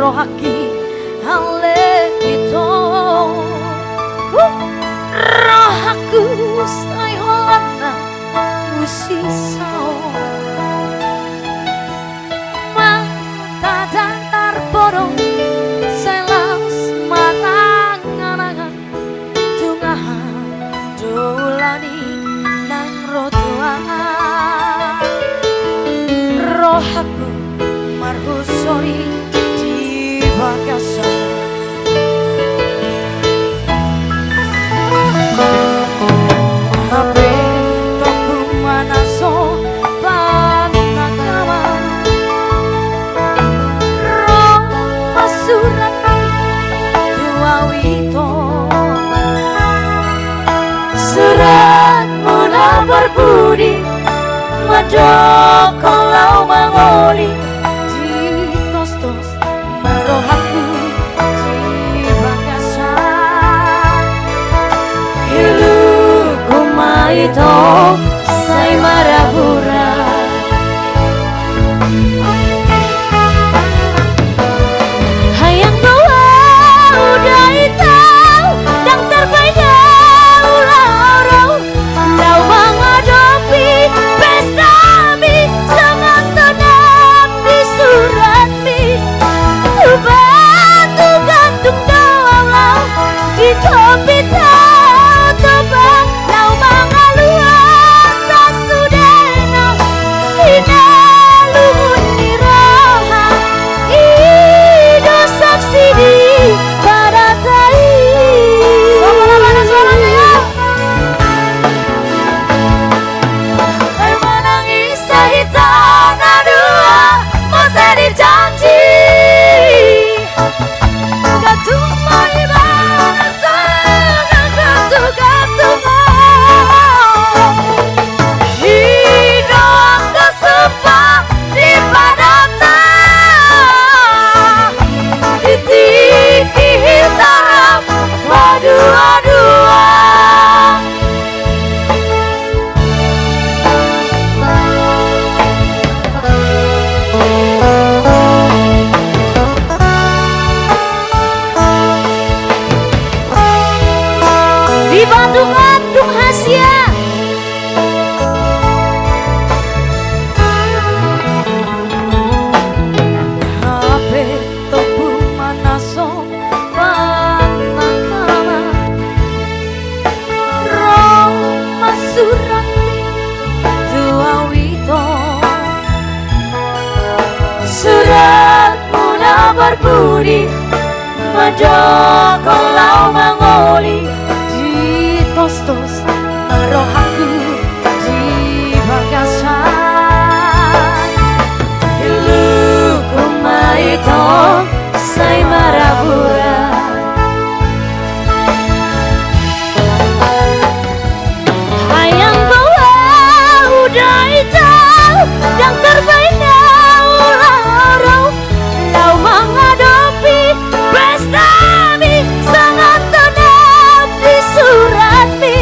rohaki hale itu rohaku say holana usisau mata datar borong selas matang anangan tungahan dolani nang rotuan rohaku marhusori di bagasan Hape toku manaso panakama roh pasurati duawito serat muna berbudi madok kalau mangoli di tos-tos marohaku di bagasan ilu kumaito say marabura hayang doa udah itau dang terbaida ulau lau menghadapi pesta mi sangat tenang di surat mi tu batu gantung doang lau di topi tebang lau mengaluan sasudena hina luhun ni roha ido saksi di baratai sama mana suaranya ya ay menangis sahitan adua masa dijanji gantung mai bahasa gantung hidup kesempat di padata di tiki hitam dua-dua di Bandung Asia Hape topu manaso panakama roh masurati duawito surat muna berbudi madok kalau mangoli di tos-tos marohaku di bagasan ilu kumaito say marabura hayang bawa udah itau dang terbaina ulau lau menghadapi pesta mi sangat tenang di surat mi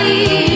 kembali